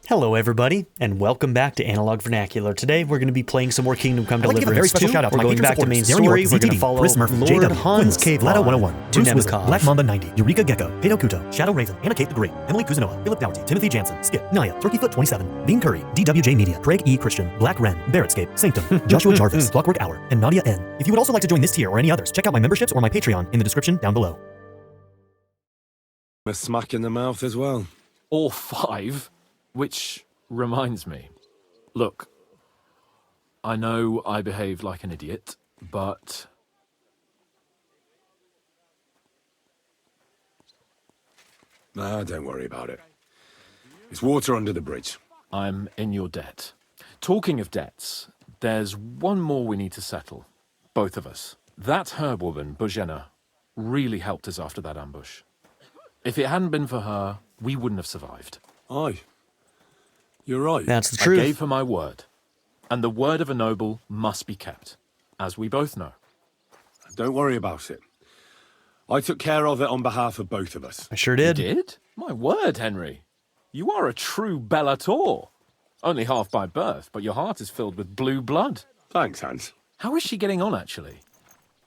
Hello everybody, and welcome back to Analog Vernacular. Today we're going to be playing some more Kingdom Come Deliverance 2. Very special shout out to we're my going back to main supporters. story. We're going to follow Chris Murphy, Lord JW, Hans Quince, Lado Capon 101, to Bruce Wizard, Nebakov. Black Mamba 90, Eureka Gecko, Hato Kuto, Shadow Raven, Anna Kate the Great, Emily Kuzanoa, Philip Dougherty, Timothy Jansen, Skip, Naya, Turkeyfoot 27, Bean Curry, DWJ Media, Craig E. Christian, Black Ren, Barrettscape, Sanctum, Joshua Jarvis, Clockwork Hour, and Nadia N. If you would also like to join this tier or any others, check out my memberships or my Patreon in the description down below. A smack in the mouth as well. Or 5, which reminds me. Look, I know I behaved like an idiot, but... Nah, don't worry about it. It's water under the bridge. I'm in your debt. Talking of debts, there's one more we need to settle. Both of us. That herbwoman, Bohemia, really helped us after that ambush. If it hadn't been for her, we wouldn't have survived. Aye. You're right. That's the truth. I gave her my word. And the word of a noble must be kept, as we both know. Don't worry about it. I took care of it on behalf of both of us. I sure You did. did? My word, Henry. You are a true Bellator. Only half by birth, but your heart is filled with blue blood. Thanks, Hans. How is she getting on, actually?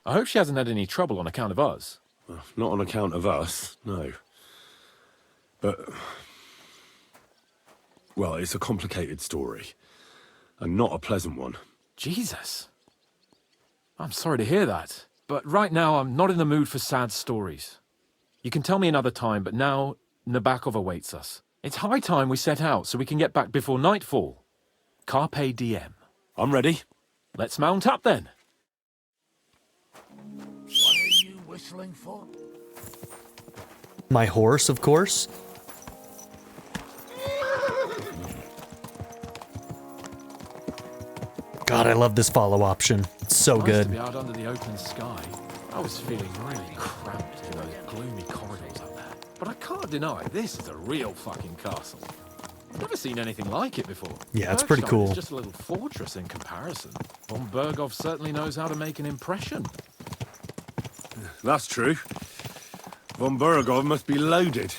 I hope she hasn't had any trouble on account of us. Well, not on account of us, no. But... well, it's a complicated story. And not a pleasant one. Jesus. I'm sorry to hear that. But right now, I'm not in the mood for sad stories. You can tell me another time, but now Nebakov awaits us. It's high time we set out so we can get back before nightfall. Carpe diem. I'm ready. Let's mount up then. What are you whistling for? My horse, of course. God, I love this follow option. It's so Nice good. to be out under the open sky. I was feeling really cramped in those gloomy corridors up there. But I can't deny, this is a real fucking castle. I've never seen anything like it before. Yeah, it's pretty Bergstein is cool. just a little fortress in comparison. Von Bergow certainly knows how to make an impression. That's true. Von Bergow must be loaded.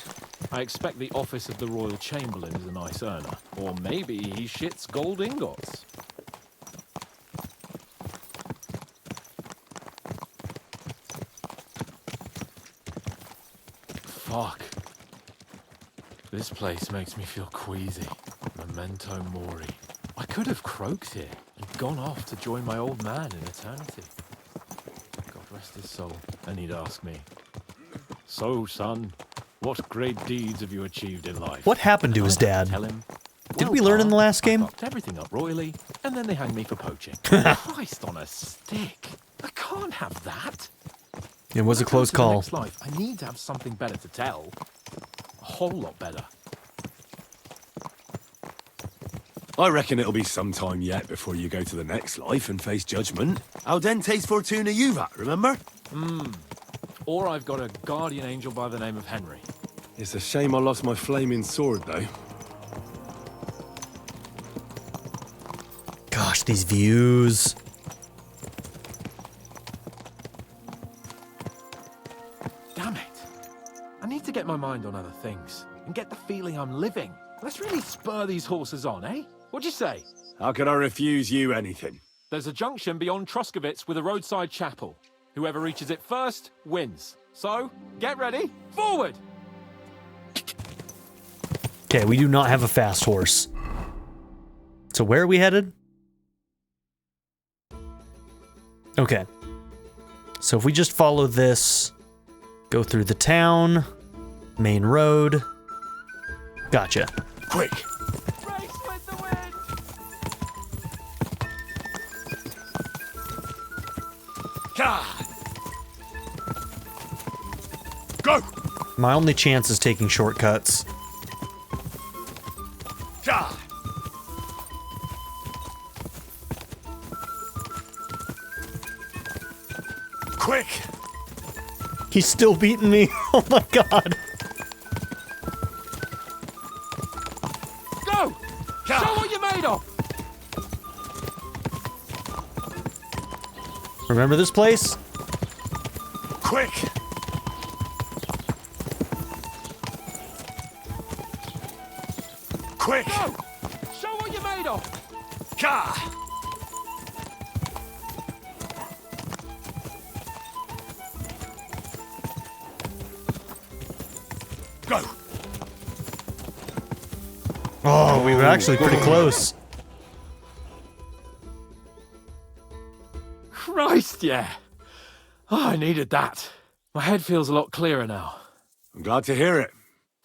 I expect the office of the Royal Chamberlain is a nice earner. Or maybe he shits gold ingots. Fuck. This place makes me feel queasy. Memento mori. I could have croaked here and gone off to join my old man in eternity. God rest his soul. And he'd ask me, "So, son, what great deeds have you achieved in life?" What happened to And his I'd have dad? to tell him, Did "Well, we learn in the Pa, last game? I fucked everything up royally, and then they hang me for poaching." Christ on a stick. I can't have that. It was a When I come close to the call. next life, I need to have something better to tell. A whole lot better. I reckon it'll be some time yet before you go to the next life and face judgment. Audentes fortuna juvat, remember? Or I've got a guardian angel by the name of Henry. It's a shame I lost my flaming sword, though. Gosh, these views. Damn it. I need to get my mind on other things and get the feeling I'm living. Let's really spur these horses on, eh? What'd you say? How could I refuse you anything? There's a junction beyond Troskowitz with a roadside chapel. Whoever reaches it first wins. So, get ready. Forward! Okay, we do not have a fast horse. So where are we headed? Okay. So if we just follow this, go through the town, main road. Gotcha. Quick! Race with the wind! God! Go! My only chance is taking shortcuts. God! Quick! He's still beating me. Oh my god. Go! Show what you're made of! Remember this place? Quick! Quick! Go! Show what you're made of! Ka! Go! Oh, we were actually pretty close. Christ, yeah. Oh, I needed that. My head feels a lot clearer now. I'm glad to hear it.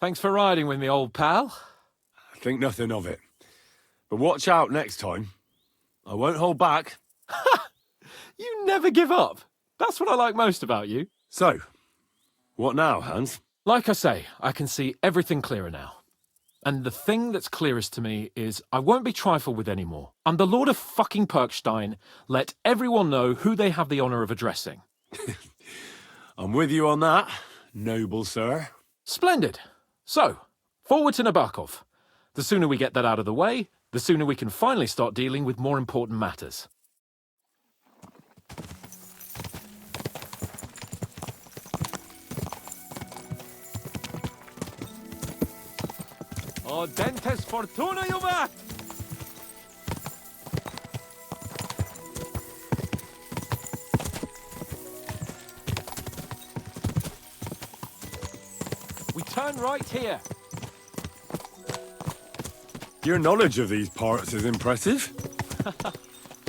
Thanks for riding with me, old pal. Think nothing of it. But watch out next time. I won't hold back. You never give up. That's what I like most about you. So, what now, Hans? Like I say, I can see everything clearer now. And the thing that's clearest to me is I won't be trifled with anymore. I'm the Lord of fucking Perkstein. Let everyone know who they have the honour of addressing. I'm with you on that, noble sir. Splendid. So, forward to Nebakov. The sooner we get that out of the way, the sooner we can finally start dealing with more important matters. Audentes fortuna juvat! We turn right here. Your knowledge of these parts is impressive.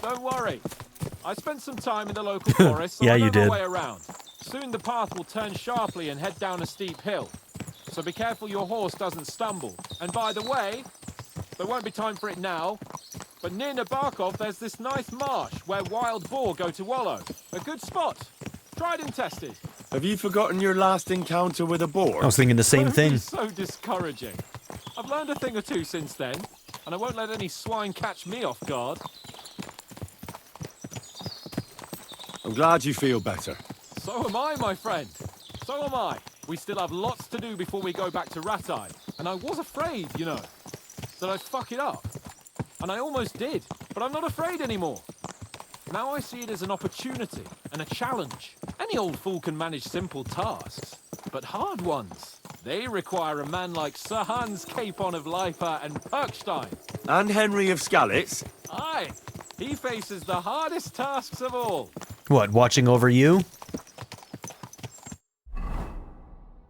Don't worry. I spent some time in the local forest, so Yeah, I know you did. my way around. Soon the path will turn sharply and head down a steep hill. So be careful your horse doesn't stumble. And by the way, there won't be time for it now, but near Nebakov there's this nice marsh where wild boar go to wallow. A good spot. Tried and tested. Have you forgotten your last encounter with a boar? I was thinking the same Don't thing. be so discouraging. I've learned a thing or two since then, and I won't let any swine catch me off guard. I'm glad you feel better. So am I, my friend. So am I. We still have lots to do before we go back to Ratai. And I was afraid, you know, that I'd fuck it up. And I almost did, but I'm not afraid anymore. Now I see it as an opportunity and a challenge. Any old fool can manage simple tasks, but hard ones, they require a man like Sir Hans Capon of Lipa and Perkstein. And Henry of Skalitz. Aye, he faces the hardest tasks of all. What, watching over you?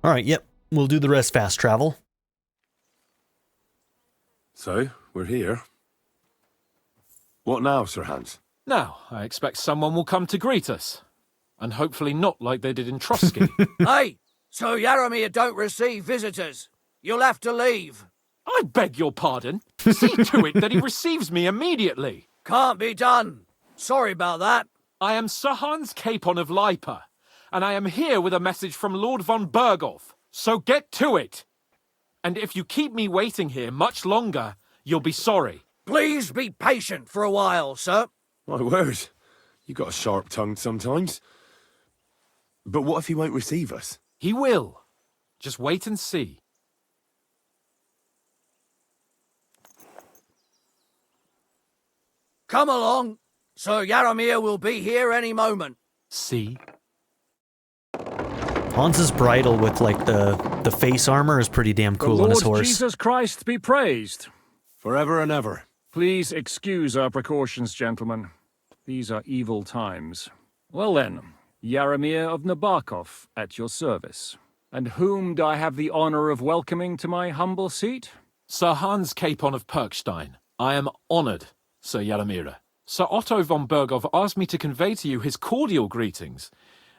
Alright, yep. We'll do the rest fast travel. So, we're here. What now, Sir Hans? Now, I expect someone will come to greet us. And hopefully not like they did in Trotsky. Hey, so Yaramir don't receive visitors. You'll have to leave. I beg your pardon. See to it that he receives me immediately. Can't be done. Sorry about that. I am Sir Hans Capon of Lipa, and I am here with a message from Lord von Bergow. So get to it. And if you keep me waiting here much longer, you'll be sorry. Please be patient for a while, sir. My word. You got a sharp tongue sometimes. But what if he won't receive us? He will. Just wait and see. Come along. Sir Yaramir will be here any moment. See? Hans's bridle with like the face armor is pretty damn cool on his Lord horse. Jesus Christ be praised. Forever and ever. Please excuse our precautions, gentlemen. These are evil times. Well then, Yaramir of Nebakov, at your service. And whom do I have the honor of welcoming to my humble seat? Sir Hans Capon of Perkstein. I am honoured, Sir Yaramira. Sir Otto von Bergow asked me to convey to you his cordial greetings,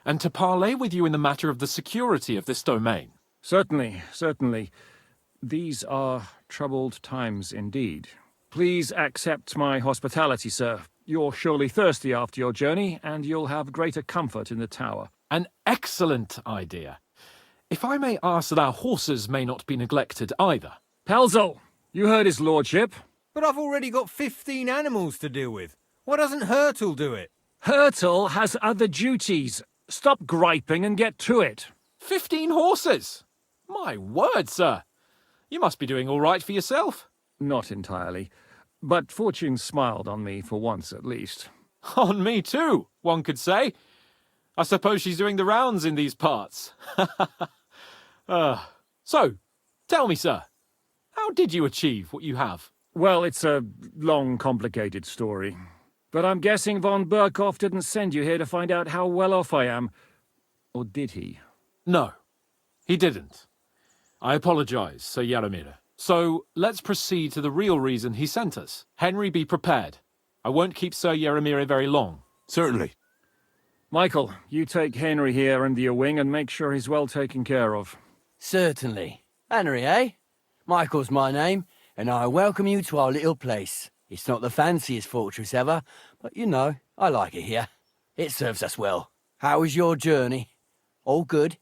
and to parley with you in the matter of the security of this domain. Certainly, certainly. These are troubled times indeed. Please accept my hospitality, sir. You're surely thirsty after your journey, and you'll have greater comfort in the tower. An excellent idea. If I may ask that our horses may not be neglected either. Pelzel, you heard his lordship. But I've already got 15 animals to deal with. Why doesn't Hurtle do it? Hurtle has other duties. Stop griping and get to it. 15 horses! My word, sir. You must be doing all right for yourself. Not entirely, but fortune smiled on me for once at least. On me too, one could say. I suppose she's doing the rounds in these parts. So, tell me, sir, how How did you achieve what you have? Well, it's a long, complicated story. But I'm guessing von Bergow didn't send you here to find out how well off I am. Or did he? No, he didn't. I apologize, Sir Jaromir. So, let's proceed to the real reason he sent us. Henry, be prepared. I won't keep Sir Jaromir very long. Certainly. Michael, you take Henry here under your wing and make sure he's well taken care of. Certainly. Henry, eh? Michael's my name, and I welcome you to our little place. It's not the fanciest fortress ever, but you know, I like it here. It serves us well. How was your journey? All good?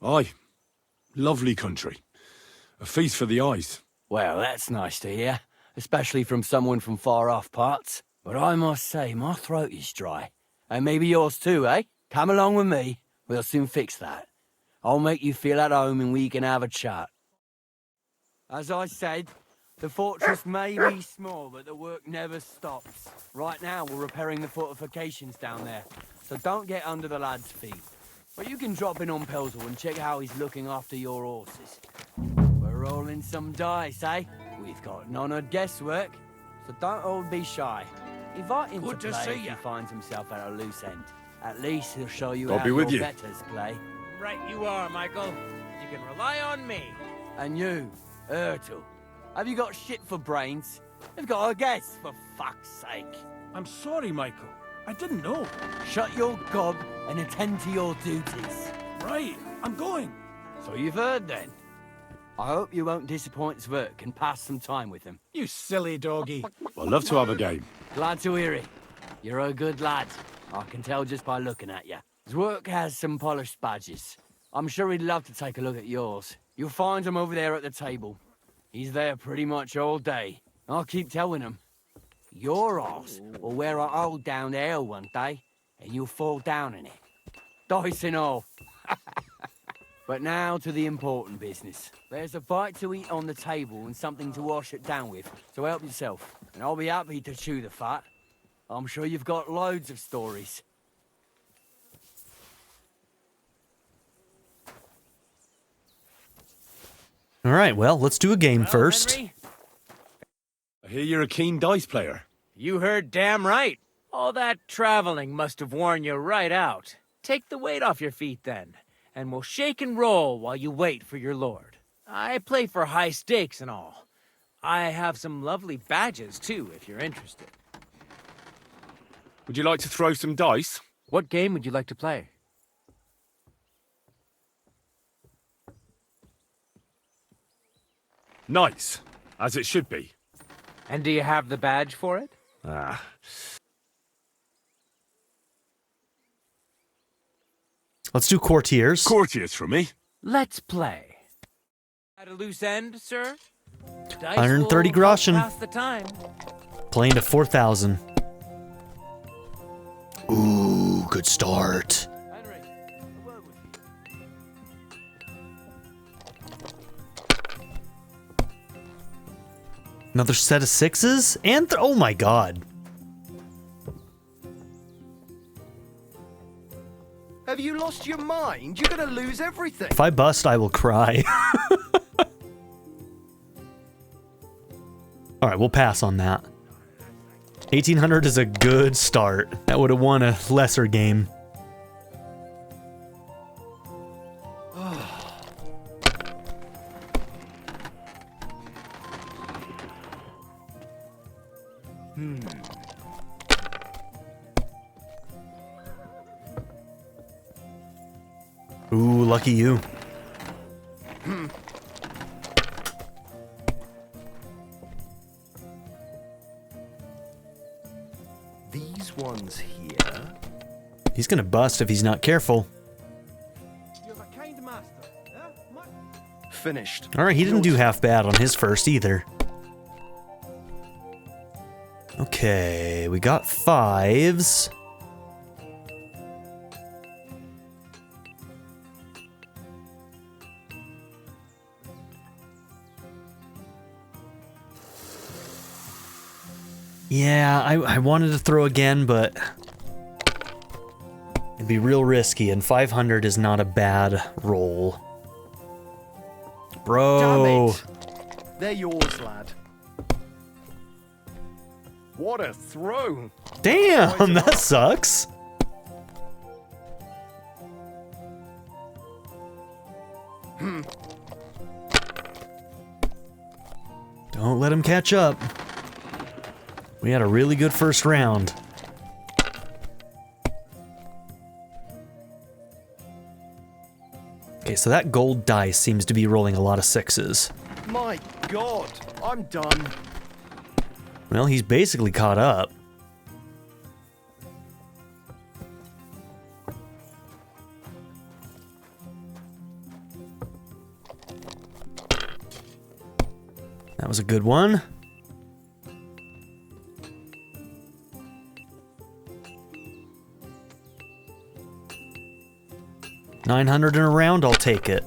Aye. Lovely country. A feast for the eyes. Well, that's nice to hear, especially from someone from far-off parts. But I must say, my throat is dry. And maybe yours too, eh? Come along with me. We'll soon fix that. I'll make you feel at home and we can have a chat. As I said, the fortress may be small, but the work never stops. Right now, we're repairing the fortifications down there, so don't get under the lad's feet. But you can drop in on Pelzel and check how he's looking after your horses. We're rolling some dice, eh? We've got none of guesswork, so don't all be shy. Invite him Good to to play see if ya. he finds himself at a loose end. At least he'll show you I'll how be with your you. betters play. Right you are, Michael. You can rely on me. And you, Ertl, have you got shit for brains? You've got a guess, for fuck's sake. I'm sorry, Michael. I didn't know. Shut your gob and attend to your duties. Right, I'm going. So you've heard then. I hope you won't disappoint Sverk and pass some time with him. You silly doggy. I'd love to have a game. Glad to hear it. You're a good lad. I can tell just by looking at you. Zwerk has some polished badges. I'm sure he'd love to take a look at yours. You'll find him over there at the table. He's there pretty much all day. I'll keep telling him. Your horse will wear a hole down the hill one day, and you'll fall down in it. Dice and all. But now to the important business. There's a bite to eat on the table and something to wash it down with, so help yourself. And I'll be happy to chew the fat. I'm sure you've got loads of stories. All right, well, let's do a game Well, first. Henry, I hear you're a keen dice player. you heard damn right. All that traveling must have worn you right out. Take the weight off your feet then, and we'll shake and roll while you wait for your lord. I play for high stakes and all. I have some lovely badges too, if you're interested. Would you like to throw some dice? What game would you like to play? Nice, as it should be. And do you have the badge for it? Ah. Let's do courtiers. Courtiers for me. Let's play. At a loose end, sir? Dice 130 will groschen. help pass the time. Playing to 4,000. Ooh, good start. Henry, a word with you. Another set of sixes? And oh my god. Have you lost your mind? You're gonna lose everything. If I bust, I will cry. Alright, we'll pass on that. 1800 is a good start. That would have won a lesser game. Ooh, lucky you. These ones here. He's gonna bust if he's not careful. You're a kind master. Finished. Alright, he didn't do half bad on his first either. Okay, we got fives. Yeah, I wanted to throw again, but it'd be real risky, and 500 is not a bad roll. Bro. Damn it. They're yours, lad. What a throw. Damn, that sucks. Don't let him catch up. We had a really good first round. Okay, so that gold dice seems to be rolling a lot of sixes. My God, I'm done. Well, he's basically caught up. That was a good one. $900 in a round, I'll take it.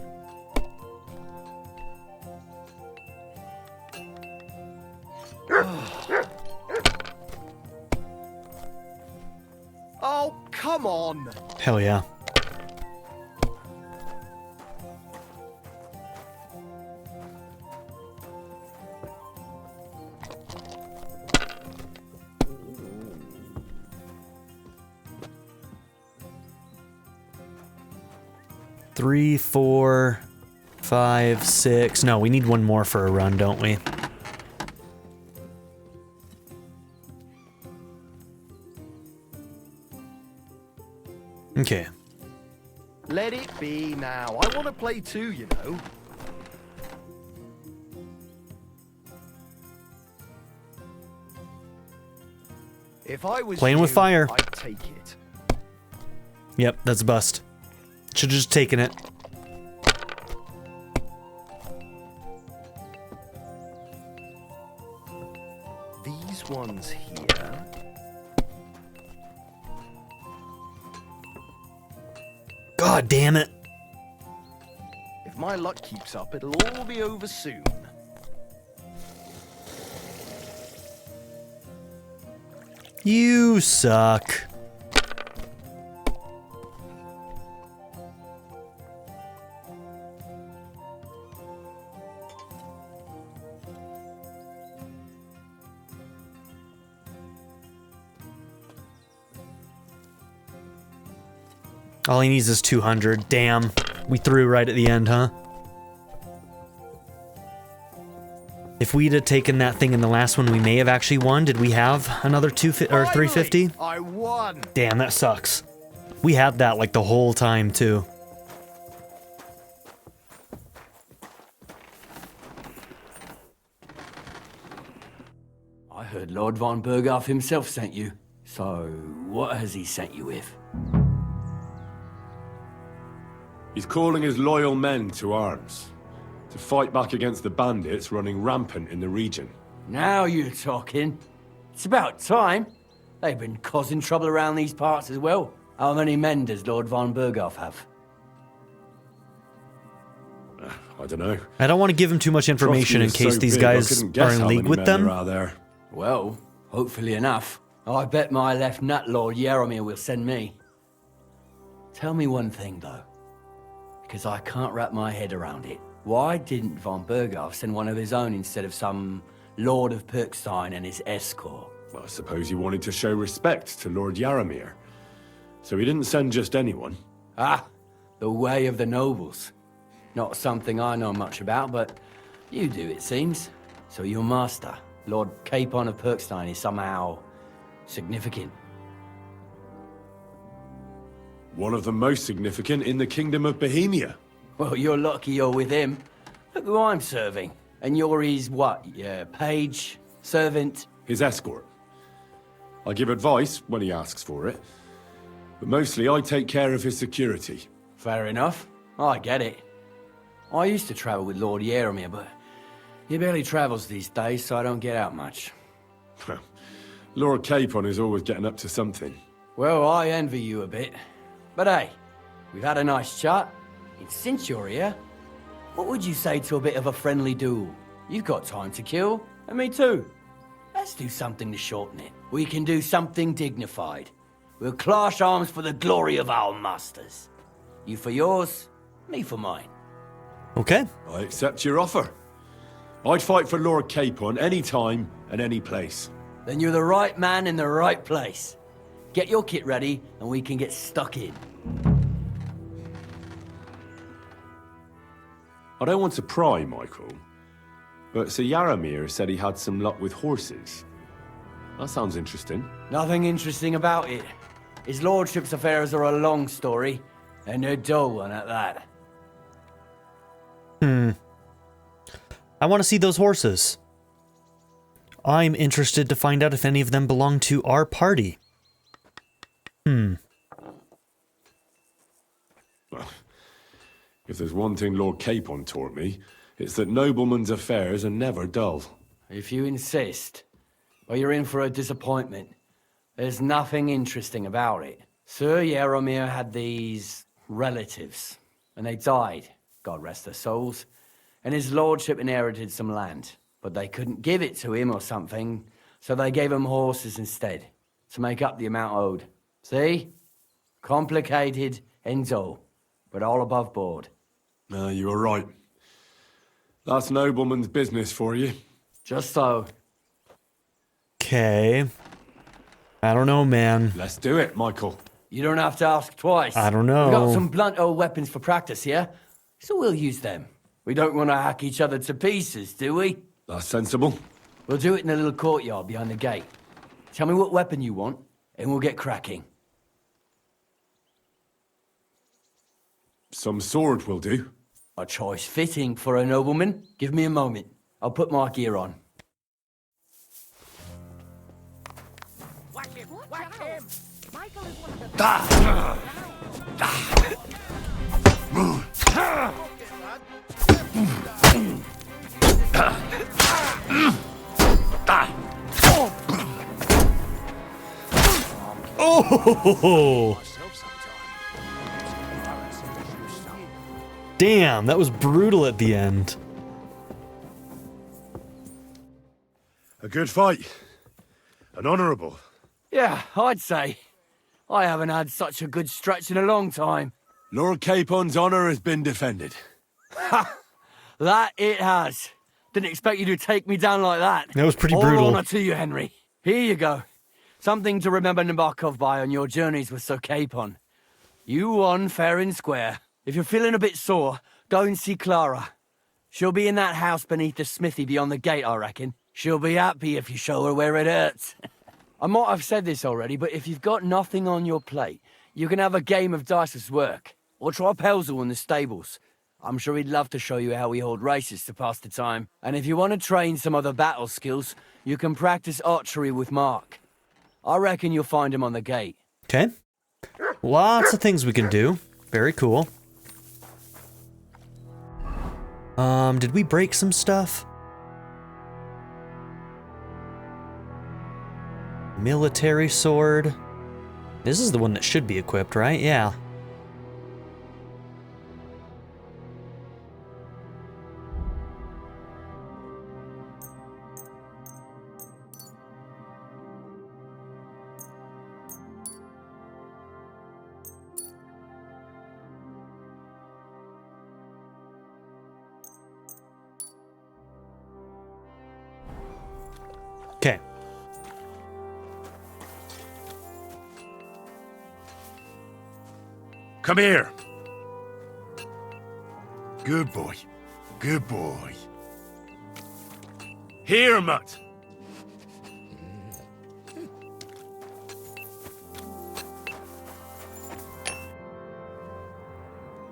Oh, come on. Hell yeah. Three, 4, 5, 6. No, we need one more for a run, don't we? Okay. Let it be now. I want to play too, you know. If I was Playing with you, fire. I'd take it. Yep, that's a bust. Should've just taken it. These ones here. God damn it. If my luck keeps up, it'll all be over soon. You suck. All he needs is 200. Damn. We threw right at the end, huh? If we'd have taken that thing in the last one, we may have actually won. Did we have another 350? I won. Damn, that sucks. We had that like the whole time, too. I heard Lord von Bergow himself sent you. So, what has he sent you with? He's calling his loyal men to arms, to fight back against the bandits running rampant in the region. Now you're talking. It's about time. They've been causing trouble around these parts as well. How many men does Lord von Bergow have? I don't know. I don't want to give him too much information in case these guys are in league with them. There. Well, hopefully enough. I bet my left nut Lord Jaromir will send me. Tell me one thing, though, because I can't wrap my head around it. Why didn't von Bergow send one of his own instead of some Lord of Pirkstein and his escort? Well, I suppose he wanted to show respect to Lord Jaromir. So he didn't send just anyone. Ah, the way of the nobles. Not something I know much about, but you do, it seems. So your master, Lord Capon of Pirkstein, is somehow significant. One of the most significant in the Kingdom of Bohemia. Well, you're lucky you're with him. Look who I'm serving. And you're his what? Yeah, page? Servant? His escort. I give advice when he asks for it. But mostly I take care of his security. Fair enough. I get it. I used to travel with Lord Jaromir, but he barely travels these days, so I don't get out much. Lord Capon is always getting up to something. Well, I envy you a bit. But hey, we've had a nice chat. And since you're here, what would you say to a bit of a friendly duel? You've got time to kill, and me too. Let's do something to shorten it. We can do something dignified. We'll clash arms for the glory of our masters. You for yours, me for mine. Okay. I accept your offer. I'd fight for Lord Capon any time and any place. Then you're the right man in the right place. Get your kit ready, and we can get stuck in. I don't want to pry, Michael, but Sir Yaramir said he had some luck with horses. That sounds interesting. Nothing interesting about it. His lordship's affairs are a long story, and a dull one at that. I want to see those horses. I'm interested to find out if any of them belong to our party. Well, if there's one thing Lord Capon taught me, it's that noblemen's affairs are never dull. If you insist, well, you're in for a disappointment. There's nothing interesting about it. Sir Yaramir had these relatives, and they died, God rest their souls, and his lordship inherited some land, but they couldn't give it to him or something, so they gave him horses instead, to make up the amount owed. See? Complicated and dull, but all above board. You were right. That's nobleman's business for you. Just so. Okay. I don't know, man. Let's do it, Michael. You don't have to ask twice. I don't know. We got some blunt old weapons for practice here, so we'll use them. We don't want to hack each other to pieces, do we? That's sensible. We'll do it in a little courtyard behind the gate. Tell me what weapon you want, and we'll get cracking. Some sword will do. A choice fitting for a nobleman. Give me a moment. I'll put my gear on. Whack him! Whack him! Michael is one of the Oh! Damn, that was brutal at the end. A good fight. An honourable. Yeah, I'd say. I haven't had such a good stretch in a long time. Lord Capon's honour has been defended. That it has. Didn't expect you to take me down like that. That was pretty All brutal. honour to you, Henry. Here you go. Something to remember Nebakov by on your journeys with Sir Capon. You won fair and square. If you're feeling a bit sore, go and see Clara. She'll be in that house beneath the smithy beyond the gate, I reckon. She'll be happy if you show her where it hurts. I might have said this already, but if you've got nothing on your plate, you can have a game of dice's work. Or try Pelzel in the stables. I'm sure he'd love to show you how we hold races to pass the time. And if you want to train some other battle skills, you can practice archery with Mark. I reckon you'll find him on the gate. Okay. Lots of things we can do. Very cool. Did we break some stuff? Military sword. This is the one that should be equipped, right? Yeah. Okay. Come here. Good boy. Good boy. Here, Mutt.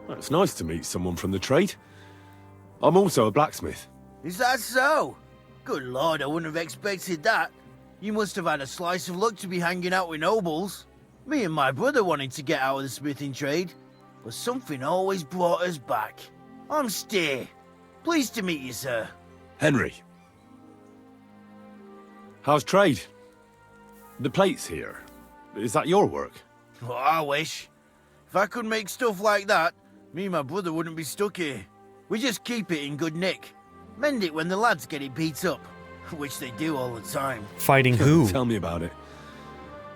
It's nice to meet someone from the trade. I'm also a blacksmith. Is that so? Good lord, I wouldn't have expected that. You must have had a slice of luck to be hanging out with nobles. Me and my brother wanted to get out of the smithing trade, but something always brought us back. I'm Steer. Pleased to meet you, sir. Henry. How's trade? The plates here. Is that your work? Well, I wish. If I could make stuff like that, me and my brother wouldn't be stuck here. We just keep it in good nick. Mend it when the lads get it beat up, which they do all the time. Fighting who? Tell me about it.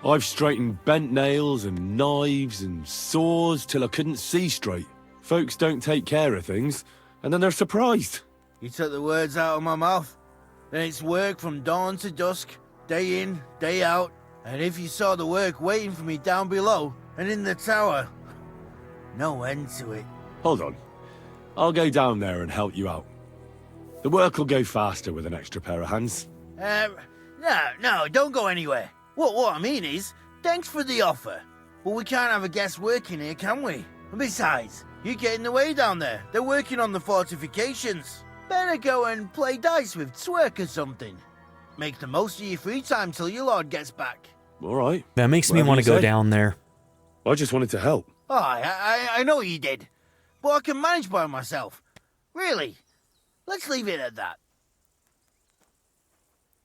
I've straightened bent nails and knives and saws till I couldn't see straight. Folks don't take care of things, and then they're surprised. You took the words out of my mouth. Then it's work from dawn to dusk, day in, day out. And if you saw the work waiting for me down below and in the tower, no end to it. Hold on. I'll go down there and help you out. The work will go faster with an extra pair of hands. No, don't go anywhere. What I mean is, thanks for the offer. But we can't have a guest working here, can we? And besides, you get in the way down there. They're working on the fortifications. Better go and play dice with Twerk or something. Make the most of your free time till your lord gets back. All right. That makes me want to go down there. I just wanted to help. Oh, I know you did. But I can manage by myself. Really. Let's leave it at that.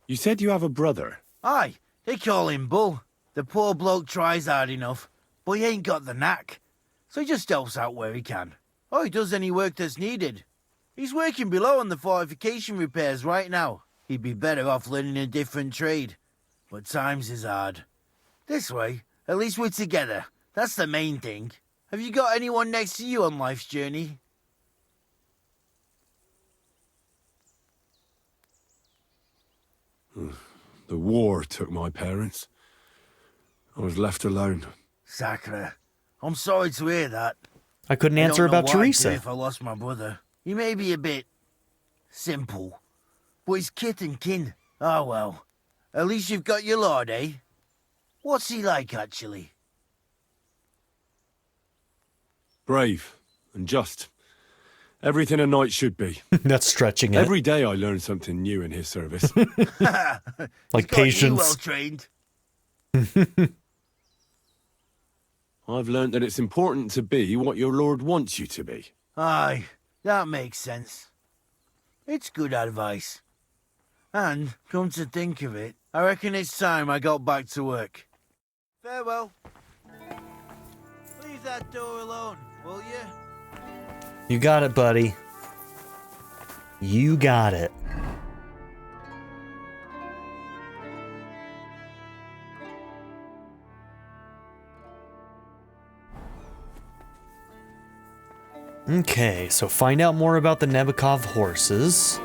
You said you have a brother. Aye, they call him Bull. The poor bloke tries hard enough, but he ain't got the knack. So he just helps out where he can. Or he does any work that's needed. He's working below on the fortification repairs right now. He'd be better off learning a different trade. But times is hard. This way, at least we're together. That's the main thing. Have you got anyone next to you on life's journey? The war took my parents. I was left alone. Sacre. I'm sorry to hear that. I couldn't answer don't know about what I'd do Teresa. if I lost my brother. He may be a bit simple, but he's kith and kin. Oh well. At least you've got your lord, eh? What's he like, actually? Brave and just. Everything a knight should be. That's stretching it. Every day I learn something new in his service. Like He's got you patience. well trained. I've learned that it's important to be what your lord wants you to be. Aye, that makes sense. It's good advice. And, come to think of it, I reckon it's time I got back to work. Farewell. Leave that door alone, will you? You got it, buddy. You got it. Okay, so find out more about the Nebakov horses.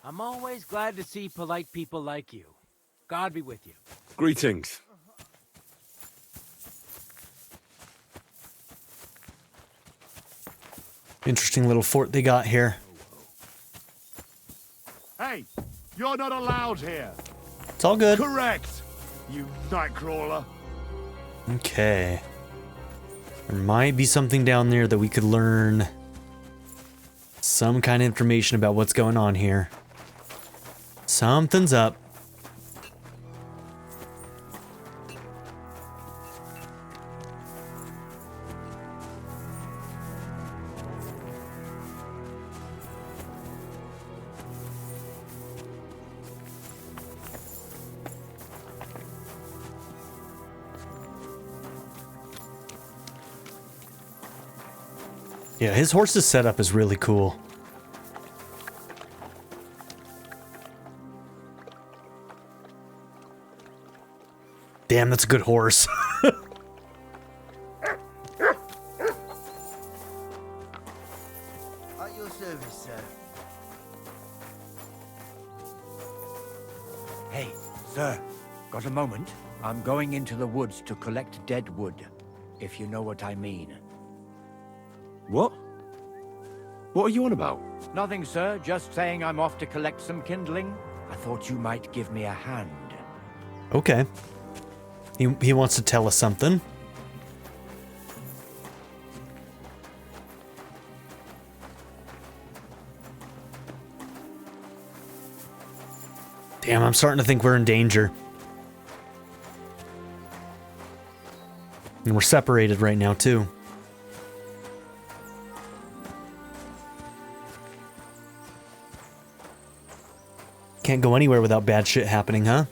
I'm always glad to see polite people like you. God be with you. Greetings. Interesting little fort they got here. Hey, you're not allowed here. It's all good. Correct, you nightcrawler. Okay. There might be something down there that we could learn some kind of information about what's going on here. Something's up. Yeah, his horse's setup is really cool. Damn, that's a good horse. At your service, sir. Hey, sir, got a moment? I'm going into the woods to collect dead wood, if you know what I mean. What? What are you on about? Nothing, sir, just saying I'm off to collect some kindling. I thought you might give me a hand. Okay. He wants to tell us something. Damn, I'm starting to think we're in danger. And we're separated right now, too. Can't go anywhere without bad shit happening, huh?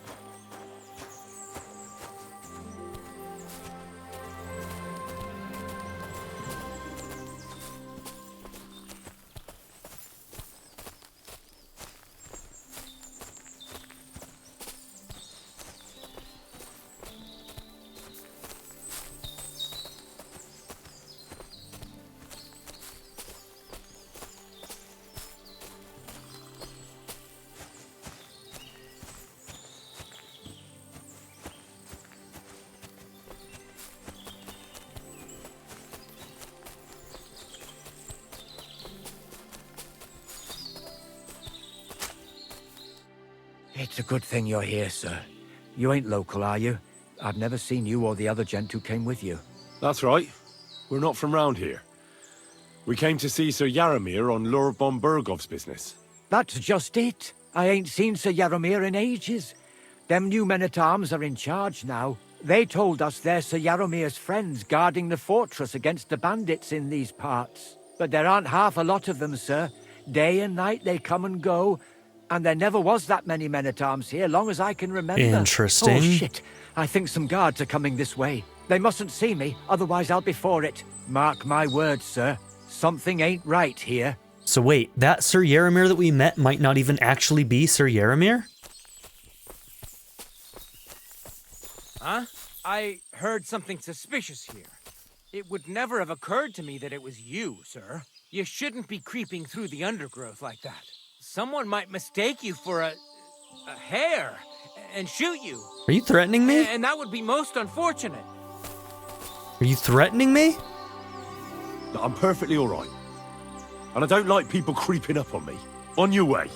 It's a good thing you're here, sir. You ain't local, are you? I've never seen you or the other gent who came with you. That's right. We're not from round here. We came to see Sir Yaramir on Lord von Bergov's business. That's just it. I ain't seen Sir Yaramir in ages. Them new men-at-arms are in charge now. They told us they're Sir Yaramir's friends guarding the fortress against the bandits in these parts. But there aren't half a lot of them, sir. Day and night they come and go, and there never was that many men-at-arms here, long as I can remember. Interesting. Oh, shit. I think some guards are coming this way. They mustn't see me, otherwise I'll be for it. Mark my words, sir. Something ain't right here. So wait, that Sir Yaramir that we met might not even actually be Sir Yaramir? Huh? I heard something suspicious here. It would never have occurred to me that it was you, sir. You shouldn't be creeping through the undergrowth like that. Someone might mistake you for a hare and shoot you. Are you threatening me? And that would be most unfortunate. Are you threatening me? No, I'm perfectly all right. And I don't like people creeping up on me. On your way.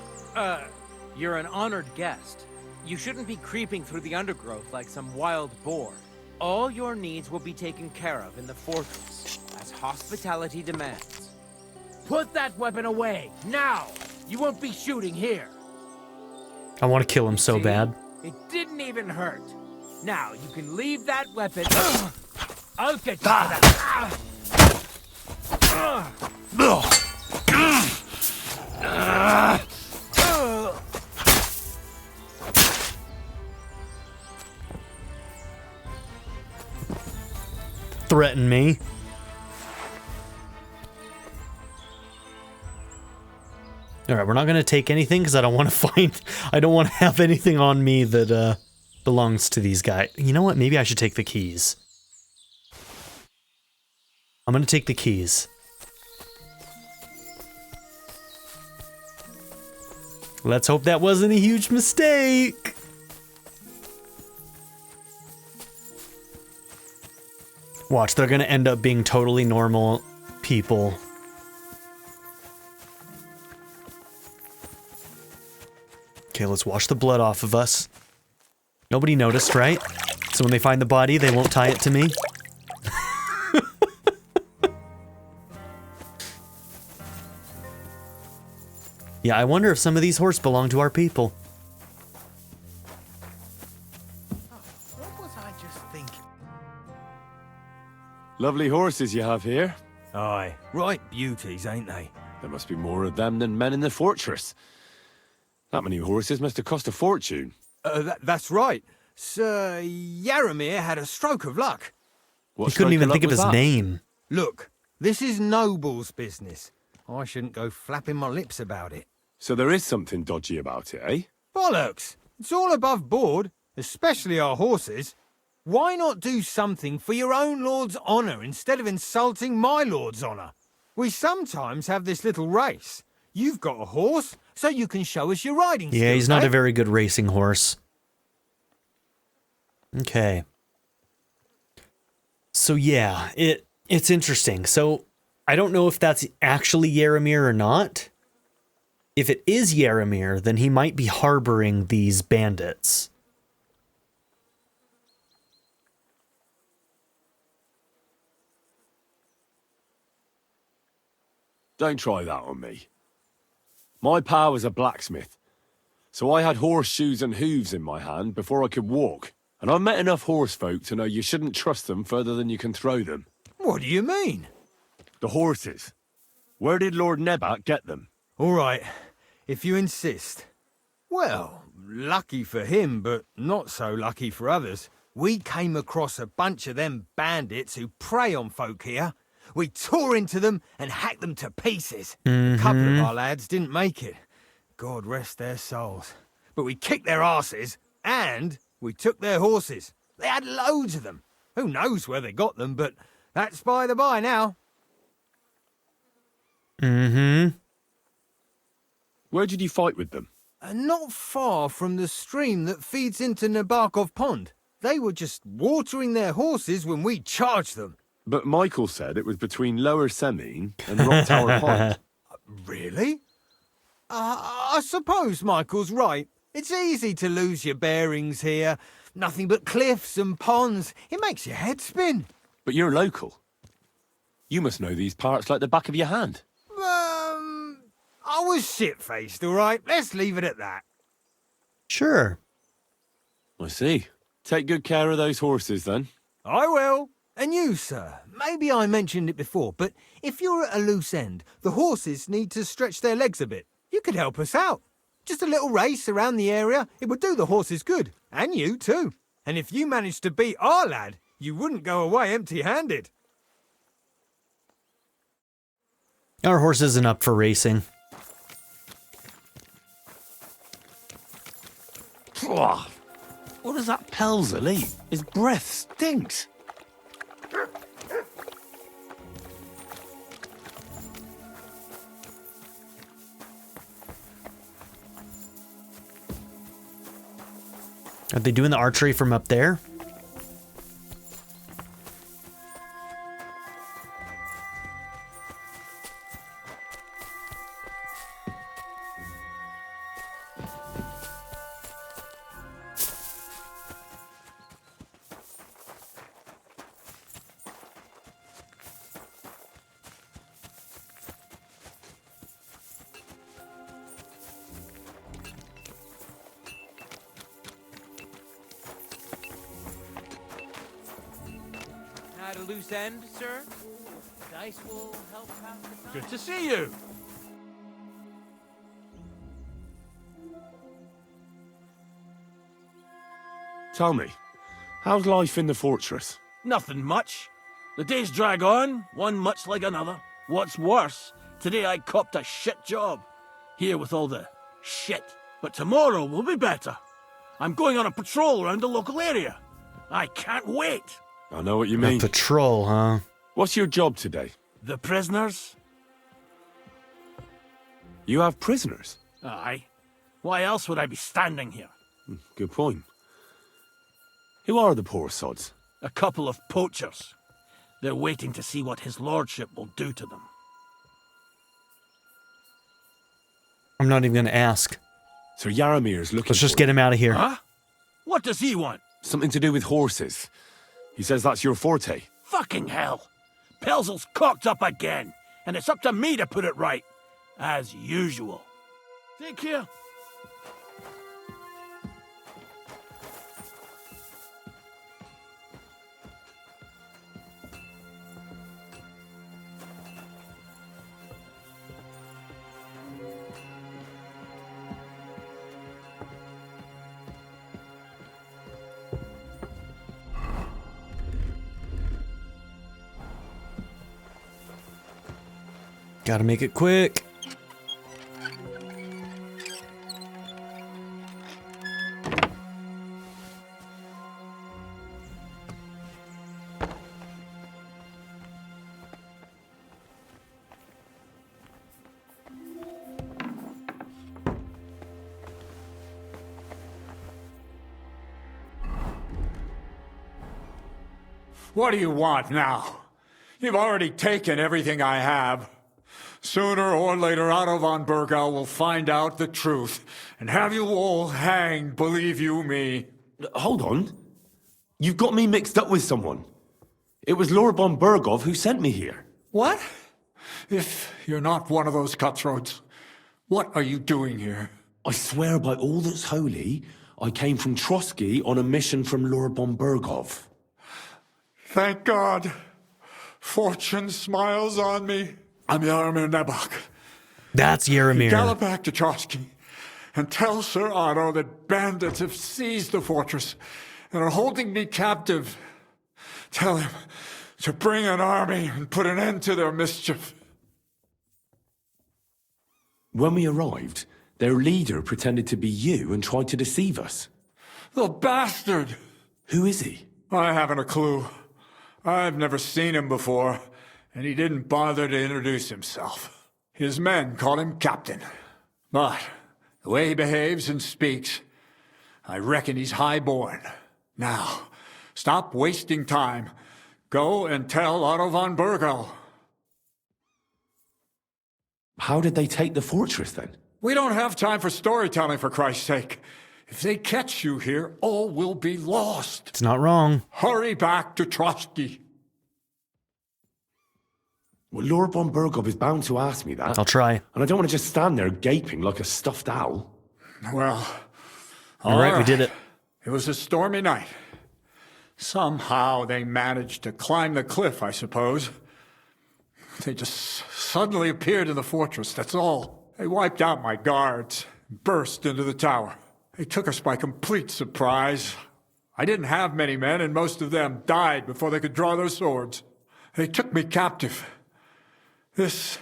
You're an honored guest. You shouldn't be creeping through the undergrowth like some wild boar. All your needs will be taken care of in the fortress, as hospitality demands. Put that weapon away, now! You won't be shooting here. I want to kill him so See? bad. It didn't even hurt. Now, you can leave that weapon. I'll get you for that. Threaten me. Alright, we're not going to take anything because I don't want to I don't want to have anything on me that belongs to these guys. You know what? Maybe I should take the keys. I'm going to take the keys. Let's hope that wasn't a huge mistake. Watch, they're going to end up being totally normal people. Okay, let's wash the blood off of us. Nobody noticed, right? So when they find the body, they won't tie it to me. Yeah, I wonder if some of these horses belong to our people. What was I just thinking? Lovely horses you have here. Aye, right beauties, ain't they? There must be more of them than men in the fortress. That many horses must have cost a fortune. That's right. Sir Yaramir had a stroke of luck. What He couldn't stroke even luck think of was his that? name. Look, this is noble's business. I shouldn't go flapping my lips about it. So there is something dodgy about it, eh? Bollocks! It's all above board, especially our horses. Why not do something for your own lord's honour instead of insulting my lord's honour? We sometimes have this little race. You've got a horse, so you can show us your riding skills. Yeah, he's not eh? a very good racing horse. Okay. So yeah, it's interesting. So I don't know if that's actually Yaramir or not. If it is Yaramir, then he might be harboring these bandits. Don't try that on me. My pa was a blacksmith, so I had horseshoes and hooves in my hand before I could walk. And I've met enough horse folk to know you shouldn't trust them further than you can throw them. What do you mean? The horses. Where did Lord Nebak get them? All right, if you insist. Well, lucky for him, but not so lucky for others. We came across a bunch of them bandits who prey on folk here. We tore into them and hacked them to pieces. A couple of our lads didn't make it. God rest their souls. But we kicked their asses, and we took their horses. They had loads of them. Who knows where they got them, but that's by the by now. Where did you fight with them? Not far from the stream that feeds into Nebakov Pond. They were just watering their horses when we charged them. But Michael said it was between Lower Semine and Rock Tower Pond. Really? I suppose Michael's right. It's easy to lose your bearings here. Nothing but cliffs and ponds. It makes your head spin. But you're local. You must know these parts like the back of your hand. I was shit-faced, all right? Let's leave it at that. Sure. I see. Take good care of those horses, then. I will. And you, sir. Maybe I mentioned it before, but if you're at a loose end, the horses need to stretch their legs a bit. You could help us out. Just a little race around the area. It would do the horses good. And you, too. And if you managed to beat our lad, you wouldn't go away empty-handed. Our horse isn't up for racing. What does that Pelzel eat? His breath stinks. Are they doing the archery from up there? At a loose end, sir? Dice will help pass the time. Good to see you. Tell me, how's life in the fortress? Nothing much. The days drag on, one much like another. What's worse, today I copped a shit job. Here with all the shit. But tomorrow will be better. I'm going on a patrol around the local area. I can't wait. I know what you mean. A patrol, huh? What's your job today? The prisoners? You have prisoners? Aye. Why else would I be standing here? Good point. Who are the poor sods? A couple of poachers. They're waiting to see what his lordship will do to them. I'm not even going to ask. Sir Yaramir's looking Let's just for get him out of here. Huh? What does he want? Something to do with horses. He says that's your forte. Fucking hell! Pelzel's cocked up again, and it's up to me to put it right. As usual. Take care. Gotta make it quick. What do you want now? You've already taken everything I have. Sooner or later, Otto von Bergow will find out the truth and have you all hanged, believe you me. Hold on. You've got me mixed up with someone. It was Lord von Bergow who sent me here. What? If you're not one of those cutthroats, what are you doing here? I swear by all that's holy, I came from Trotsky on a mission from Lord von Bergow. Thank God. Fortune smiles on me. I'm Yaramir Nebakov. That's Yaramir. Gallop back to Trotsky and tell Sir Otto that bandits have seized the fortress and are holding me captive. Tell him to bring an army and put an end to their mischief. When we arrived, their leader pretended to be you and tried to deceive us. The bastard! Who is he? I haven't a clue. I've never seen him before, and he didn't bother to introduce himself. His men call him Captain. But the way he behaves and speaks, I reckon he's high-born. Now, stop wasting time. Go and tell Otto von Bergow. How did they take the fortress, then? We don't have time for storytelling, for Christ's sake. If they catch you here, all will be lost. It's not wrong. Hurry back to Trotsky. Well, Lord von Bergow is bound to ask me that. I'll try. And I don't want to just stand there gaping like a stuffed owl. Well, all right, we did it. It was a stormy night. Somehow they managed to climb the cliff, I suppose. They just suddenly appeared in the fortress, that's all. They wiped out my guards, burst into the tower. They took us by complete surprise. I didn't have many men, and most of them died before they could draw their swords. They took me captive. This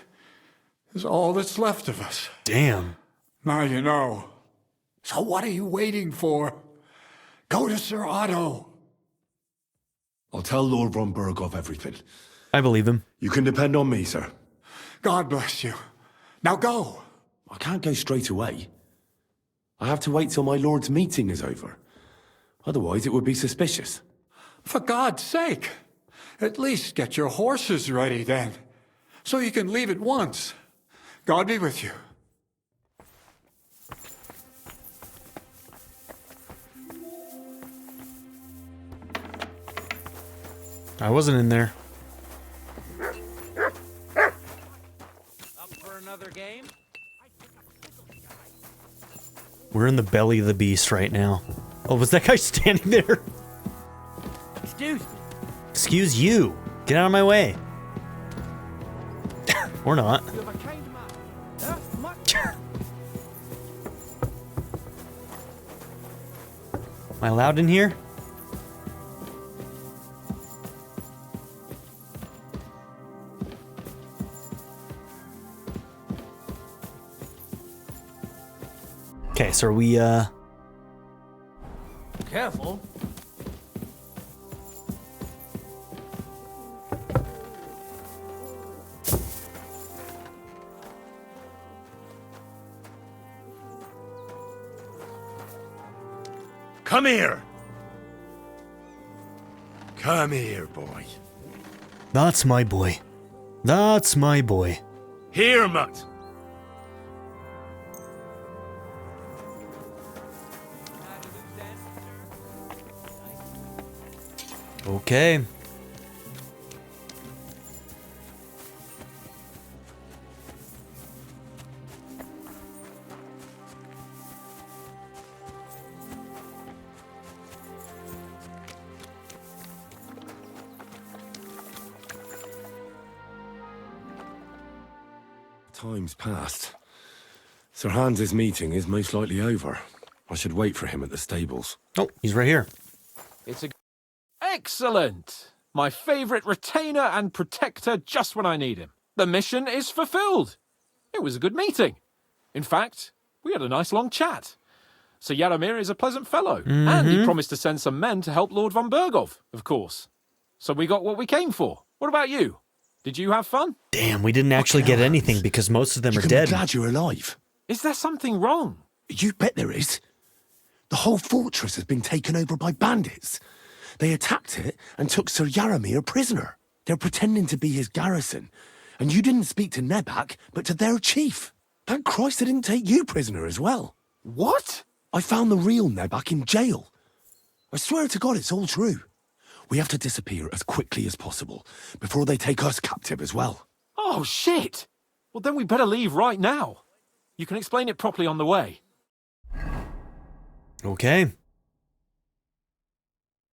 is all that's left of us. Damn. Now you know. So what are you waiting for? Go to Sir Otto. I'll tell Lord von Bergow everything. I believe him. You can depend on me, sir. God bless you. Now go. I can't go straight away. I have to wait till my lord's meeting is over. Otherwise, it would be suspicious. For God's sake, at least get your horses ready then, so you can leave at once. God be with you. I wasn't in there. Up for another game? We're in the belly of the beast right now. Oh, was that guy standing there? Excuse me. Excuse you. Get out of my way. Or not. Am I allowed in here? Okay, so are we, Careful. Come here! Come here, boy. That's my boy. That's my boy. Here, mutt! Okay. Time's passed. Sir Hans's meeting is most likely over. I should wait for him at the stables. Oh, he's right here. It's a... Excellent! My favourite retainer and protector just when I need him. The mission is fulfilled. It was a good meeting. In fact, we had a nice long chat. Sir Jaromir is a pleasant fellow, and he promised to send some men to help Lord von Bergow, of course. So we got what we came for. What about you? Did you have fun? Damn, we didn't actually get anything because most of them are dead. I'm glad you're alive. Is there something wrong? You bet there is. The whole fortress has been taken over by bandits. They attacked it and took Sir Jaromir prisoner. They're pretending to be his garrison. And you didn't speak to Nebak, but to their chief. Thank Christ they didn't take you prisoner as well. What? I found the real Nebak in jail. I swear to God it's all true. We have to disappear as quickly as possible before they take us captive as well. Oh, shit! Well, then we better leave right now. You can explain it properly on the way. Okay.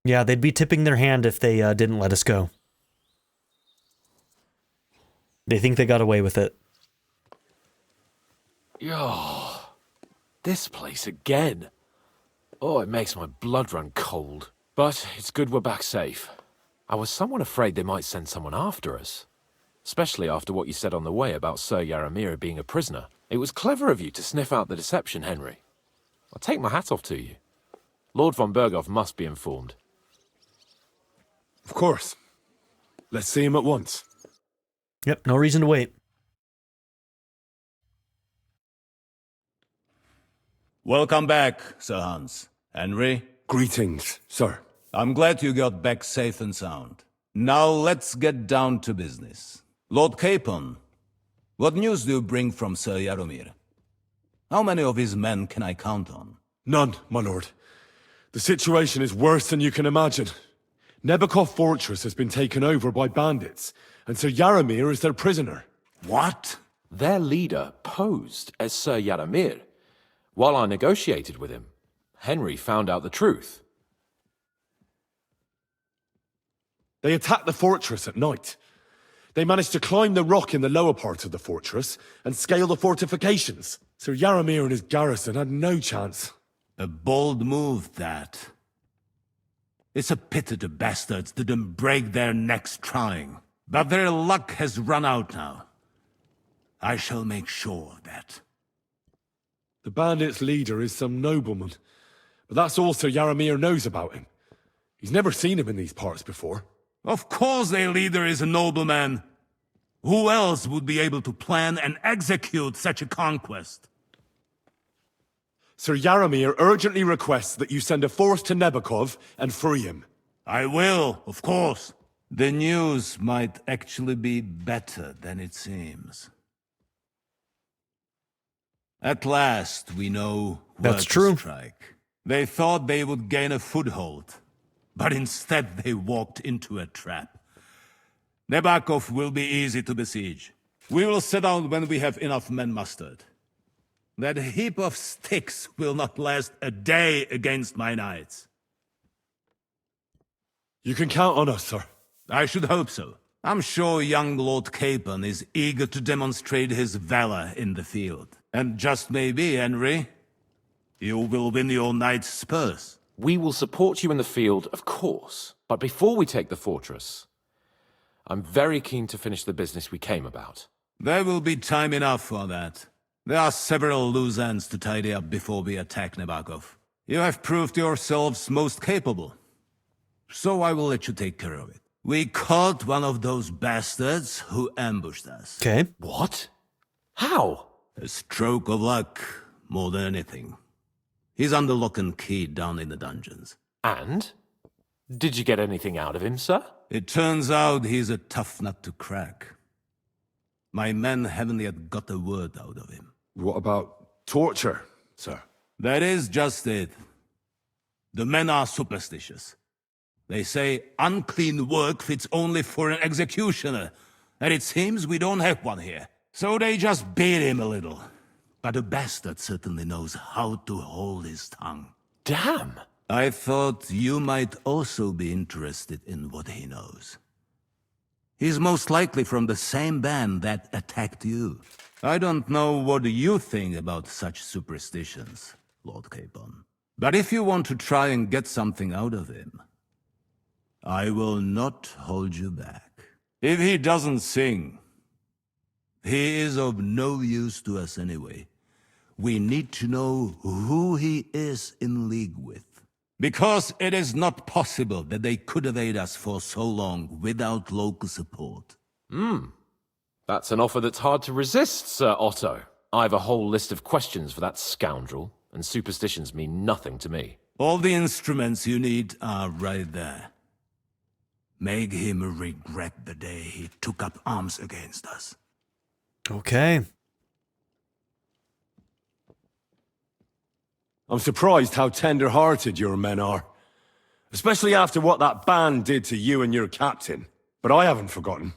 Yeah, they'd be tipping their hand if they didn't let us go. They think they got away with it. Yo, this place again. Oh, it makes my blood run cold. But it's good we're back safe. I was somewhat afraid they might send someone after us. Especially after what you said on the way about Sir Jaromir being a prisoner. It was clever of you to sniff out the deception, Henry. I'll take my hat off to you. Lord von Bergow must be informed. Of course. Let's see him at once. Yep, no reason to wait. Welcome back, Sir Hans. Henry? Greetings, sir. I'm glad you got back safe and sound. Now let's get down to business. Lord Capon, what news do you bring from Sir Jaromir? How many of his men can I count on? None, my lord. The situation is worse than you can imagine. Nebakov fortress has been taken over by bandits, and Sir Yaramir is their prisoner. What? Their leader posed as Sir Yaramir. While I negotiated with him, Henry found out the truth. They attacked the fortress at night. They managed to climb the rock in the lower part of the fortress and scale the fortifications. Sir Yaramir and his garrison had no chance. A bold move, that. It's a pity the bastards didn't break their necks trying. But their luck has run out now. I shall make sure of that. The bandits' leader is some nobleman, but that's all Sir Yaramir knows about him. He's never seen him in these parts before. Of course their leader is a nobleman. Who else would be able to plan and execute such a conquest? Sir Yaramir urgently requests that you send a force to Nebakov and free him. I will, of course. The news might actually be better than it seems. At last, we know where That's to true. strike. They thought they would gain a foothold, but instead they walked into a trap. Nebakov will be easy to besiege. We will set out when we have enough men mustered. That heap of sticks will not last a day against my knights. You can count on us, sir. I should hope so. I'm sure young Lord Capon is eager to demonstrate his valor in the field. And just maybe, Henry, you will win your knight's spurs. We will support you in the field, of course. But before we take the fortress, I'm very keen to finish the business we came about. There will be time enough for that. There are several loose ends to tidy up before we attack Nebakov. You have proved yourselves most capable. So I will let you take care of it. We caught one of those bastards who ambushed us. Okay. What? How? A stroke of luck, more than anything. He's under lock and key down in the dungeons. And? Did you get anything out of him, sir? It turns out he's a tough nut to crack. My men haven't yet got a word out of him. What about torture, sir? That is just it. The men are superstitious. They say unclean work fits only for an executioner, and it seems we don't have one here. So they just beat him a little. But the bastard certainly knows how to hold his tongue. Damn! I thought you might also be interested in what he knows. He's most likely from the same band that attacked you. I don't know what you think about such superstitions, Lord Capon. But if you want to try and get something out of him, I will not hold you back. If he doesn't sing, he is of no use to us anyway. We need to know who he is in league with. Because it is not possible that they could evade us for so long without local support. That's an offer that's hard to resist, Sir Otto. I've a whole list of questions for that scoundrel, and superstitions mean nothing to me. All the instruments you need are right there. Make him regret the day he took up arms against us. Okay. I'm surprised how tender-hearted your men are. Especially after what that band did to you and your captain. But I haven't forgotten.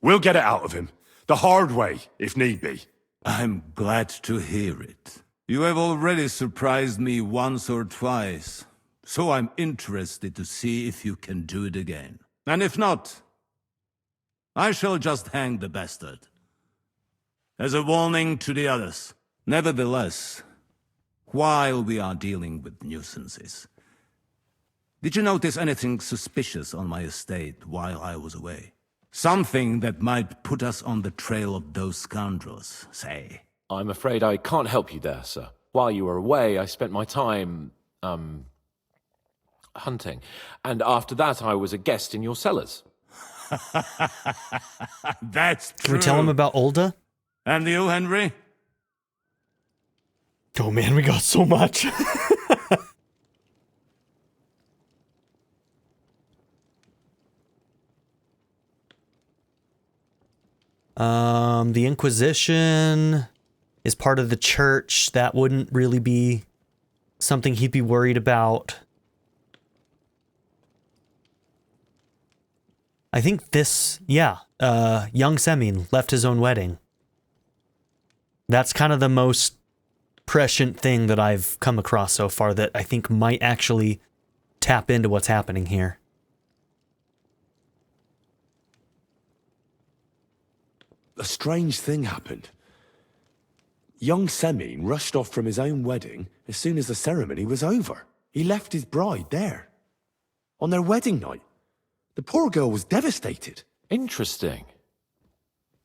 We'll get it out of him. The hard way, if need be. I'm glad to hear it. You have already surprised me once or twice, so I'm interested to see if you can do it again. And if not, I shall just hang the bastard. As a warning to the others. Nevertheless, while we are dealing with nuisances, did you notice anything suspicious on my estate while I was away? Something that might put us on the trail of those scoundrels, say. I'm afraid I can't help you there, sir. While you were away, I spent my time, hunting. And after that, I was a guest in your cellars. That's true. Can we tell him about Ulda? And you, Henry? Oh man, we got so much. The Inquisition is part of the church. That wouldn't really be something he'd be worried about. I think this, yeah, young Semyon left his own wedding. That's kind of the most prescient thing that I've come across so far that I think might actually tap into what's happening here. A strange thing happened. Young Semyon rushed off from his own wedding as soon as the ceremony was over. He left his bride there. On their wedding night. The poor girl was devastated. Interesting.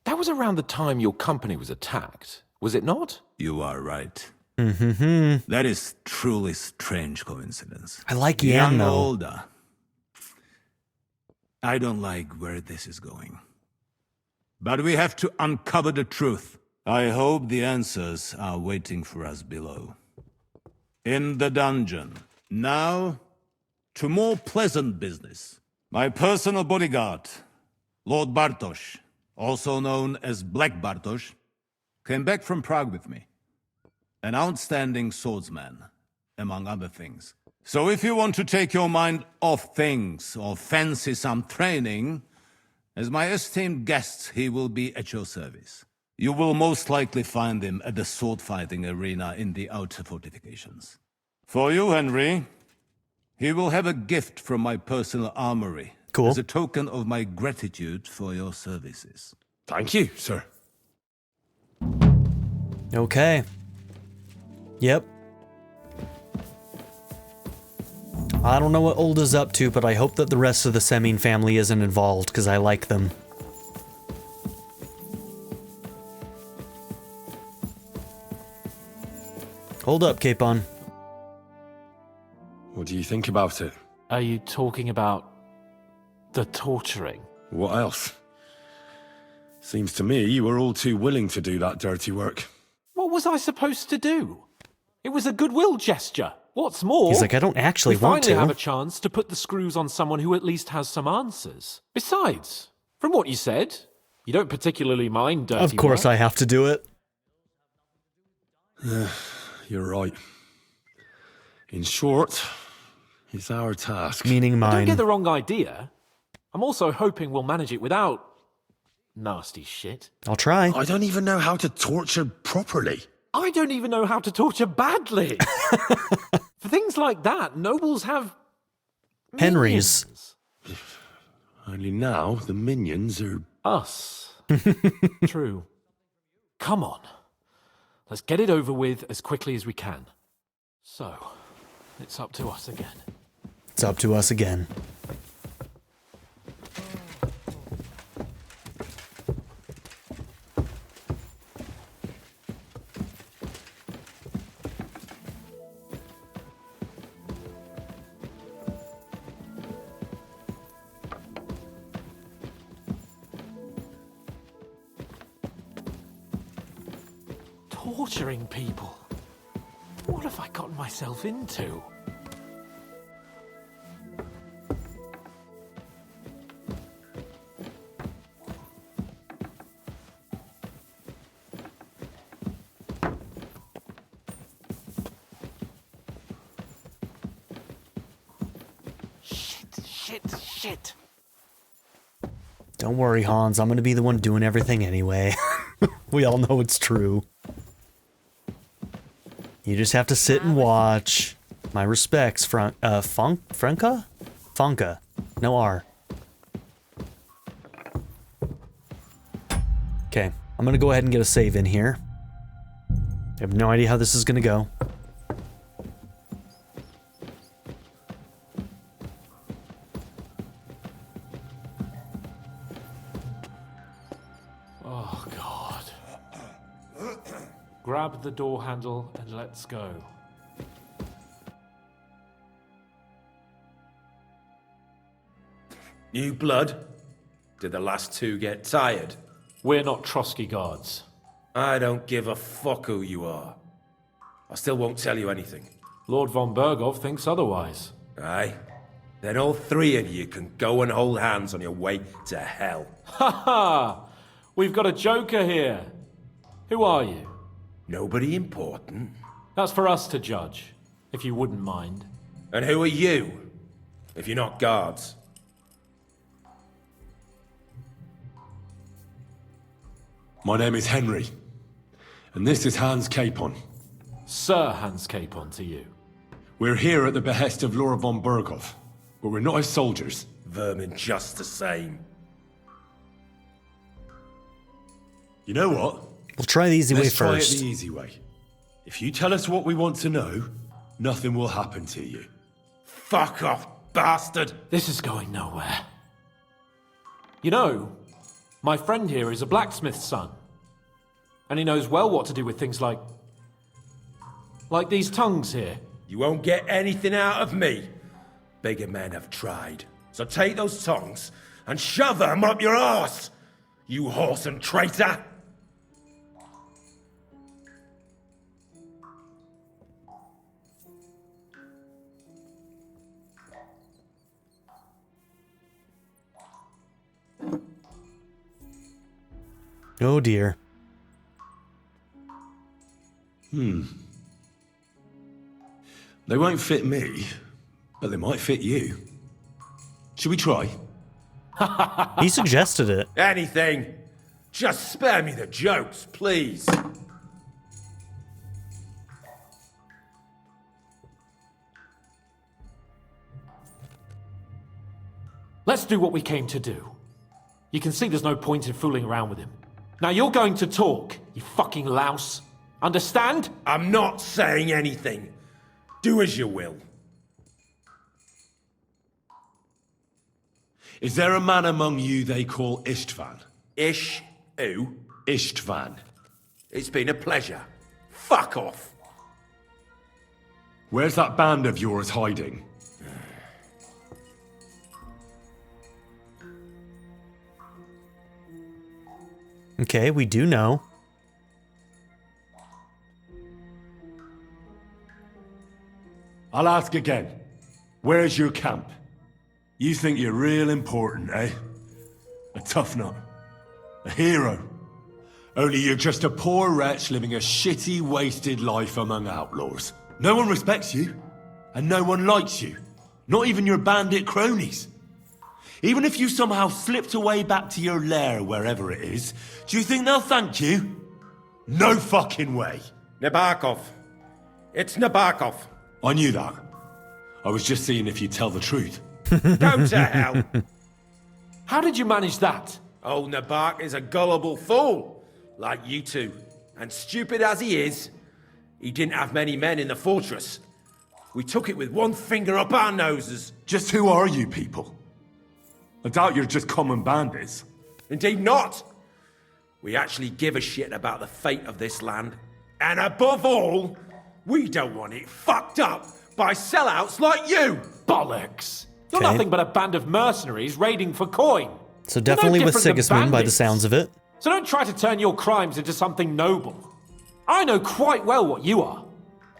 That was around the time your company was attacked, was it not? You are right. Mm-hmm. That is truly strange coincidence. I like Yan, though. Older. I don't like where this is going. But we have to uncover the truth. I hope the answers are waiting for us below. In the dungeon. Now, to more pleasant business. My personal bodyguard, Lord Bartosz, also known as Black Bartosz, came back from Prague with me. An outstanding swordsman, among other things. So if you want to take your mind off things or fancy some training, as my esteemed guest, he will be at your service. You will most likely find him at the sword-fighting arena in the outer fortifications. For you, Henry, he will have a gift from my personal armory. Cool. As a token of my gratitude for your services. Thank you, sir. Okay. Yep. I don't know what Olda's up to, but I hope that the rest of the Semyon family isn't involved, because I like them. Hold up, Capon. What do you think about it? Are you talking about the torturing? What else? Seems to me you were all too willing to do that dirty work. What was I supposed to do? It was a goodwill gesture. What's more, he's like, I don't actually want to. We finally have a chance to put the screws on someone who at least has some answers. Besides, from what you said, you don't particularly mind dirty work. Of course I have to do it. You're right. In short, it's our task. Meaning mine. Don't get the wrong idea. I'm also hoping we'll manage it without nasty shit. I'll try. I don't even know how to torture properly. I don't even know how to torture badly. For things like that, nobles have Henry's. minions. Only now the minions are Us. True. Come on. Let's get it over with as quickly as we can. So, it's up to us again. It's up to us again. Torturing people. What have I gotten myself into? Shit. Don't worry, Hans. I'm going to be the one doing everything anyway. We all know it's true. You just have to sit and watch. My respects, Franca? Fonka. No R. Okay, I'm gonna go ahead and get a save in here. I have no idea how this is gonna go. Oh, God. Grab the door handle and let's go. New blood? Did the last two get tired? We're not Trotsky guards. I don't give a fuck who you are. I still won't tell you anything. Lord von Bergow thinks otherwise. Aye? Then all three of you can go and hold hands on your way to hell. Ha ha! We've got a joker here. Who are you? Nobody important. That's for us to judge. if you wouldn't mind. And who are you, if you're not guards? My name is Henry, and this is Hans Capon. Sir Hans Capon to you. We're here at the behest of Lord von Bergow, but we're not his soldiers. Vermin just the same. You know what? We'll try the easy way Let's try it first. the easy way. If you tell us what we want to know, nothing will happen to you. Fuck off, bastard! This is going nowhere. You know, my friend here is a blacksmith's son. And he knows well what to do with things like these tongues here. You won't get anything out of me. Bigger men have tried. So take those tongs and shove them up your arse, you whoreson traitor! Oh dear. They won't fit me, but they might fit you. Should we try? He suggested it. Anything! Just spare me the jokes, please. Let's do what we came to do. You can see there's no point in fooling around with him. Now you're going to talk, you fucking louse. Understand? I'm not saying anything. Do as you will. Is there a man among you they call Istvan? Who? Istvan. It's been a pleasure. Fuck off. Where's that band of yours hiding? Okay, we do know. I'll ask again. Where's your camp? You think you're real important, eh? A tough nut. A hero. Only you're just a poor wretch living a shitty, wasted life among outlaws. No one respects you, and no one likes you. Not even your bandit cronies. Even if you somehow slipped away back to your lair, wherever it is, do you think they'll thank you? No fucking way. Nebakov. It's Nebakov. I knew that. I was just seeing if you'd tell the truth. Go to hell. How did you manage that? Old Nebak is a gullible fool, like you two. And stupid as he is, he didn't have many men in the fortress. We took it with one finger up our noses. Just who are you people? I doubt you're just common bandits. Indeed not. We actually give a shit about the fate of this land. And above all, we don't want it fucked up by sellouts like you. Bollocks. You're Okay. nothing but a band of mercenaries raiding for coin. So You're no definitely with different than Sigismund by the bandits. sounds of it. So don't try to turn your crimes into something noble. I know quite well what you are.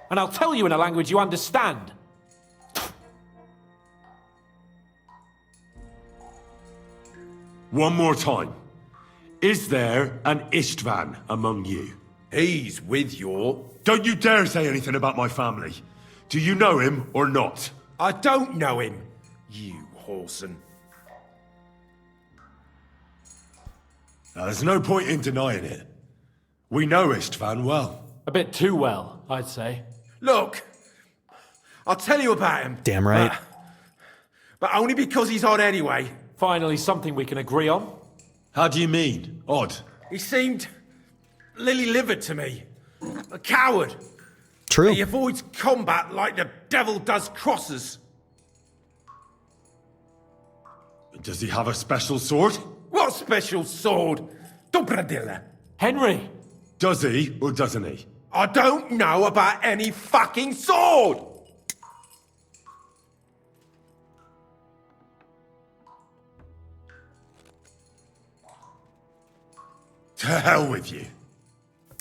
And I'll tell you in a language you understand. One more time. Is there an Istvan among you? He's with your... Don't you dare say anything about my family. Do you know him or not? I don't know him, you whoreson. Now, there's no point in denying it. We know Istvan well. A bit too well, I'd say. Look, I'll tell you about him. Damn right. But only because he's odd anyway. Finally, something we can agree on. How do you mean? Odd? He seemed lily-livered to me. A coward. True. He avoids combat like the devil does crosses. Does he have a special sword? What special sword? Dobradilla. Henry! Does he or doesn't he? I don't know about any fucking sword! To hell with you.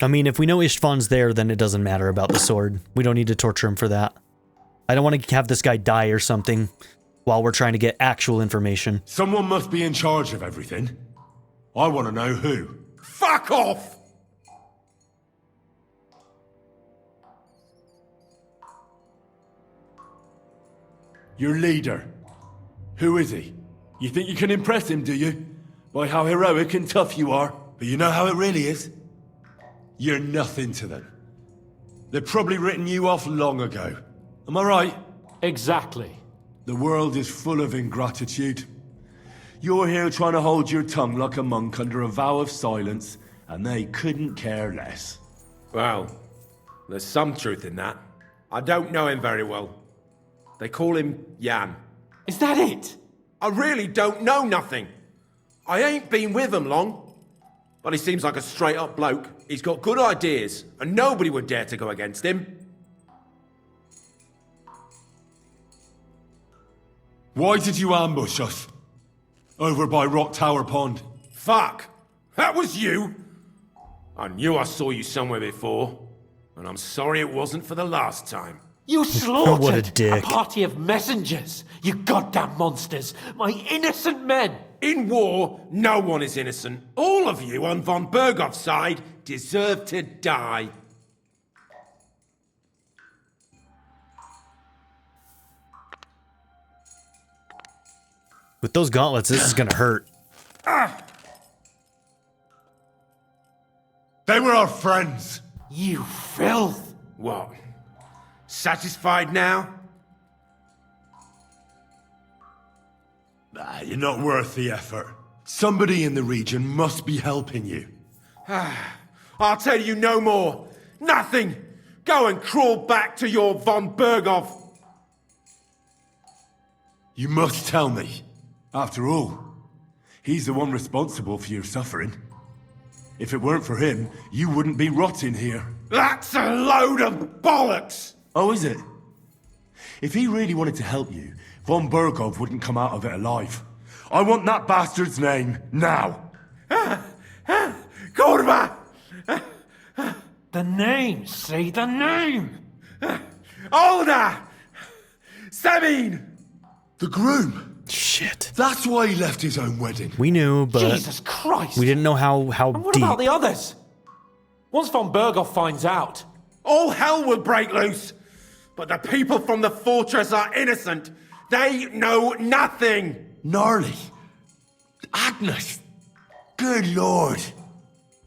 I mean, if we know Istvan's there, then it doesn't matter about the sword. We don't need to torture him for that. I don't want to have this guy die or something while we're trying to get actual information. Someone must be in charge of everything. I want to know who. Fuck off! Your leader. Who is he? You think you can impress him, do you? By how heroic and tough you are? But you know how it really is? You're nothing to them. They've probably written you off long ago. Am I right? Exactly. The world is full of ingratitude. You're here trying to hold your tongue like a monk under a vow of silence, and they couldn't care less. Well, there's some truth in that. I don't know him very well. They call him Jan. Is that it? I really don't know nothing. I ain't been with him long. But he seems like a straight-up bloke. He's got good ideas, and nobody would dare to go against him. Why did you ambush us? Over by Rock Tower Pond. Fuck! That was you! I knew I saw you somewhere before, and I'm sorry it wasn't for the last time. You slaughtered What a dick. party of messengers! You goddamn monsters! My innocent men! In war, no one is innocent. All of you on von Bergow's side deserve to die. With those gauntlets, this is gonna hurt. They were our friends. You filth! What? Satisfied now? You're not worth the effort. Somebody in the region must be helping you. I'll tell you no more. Nothing. Go and crawl back to your von Bergow. You must tell me. After all, he's the one responsible for your suffering. If it weren't for him, you wouldn't be rotting here. That's a load of bollocks! Oh, is it? If he really wanted to help you, von Bergow wouldn't come out of it alive. I want that bastard's name, now! Kurva! The name! Say the name! Older! Sabine! The groom! Shit. That's why he left his own wedding. We knew, but Jesus Christ! we didn't know how And what deep. about the others? Once von Bergow finds out... All hell will break loose! But the people from the fortress are innocent! They know nothing! Gnarly. Agnes. Good lord.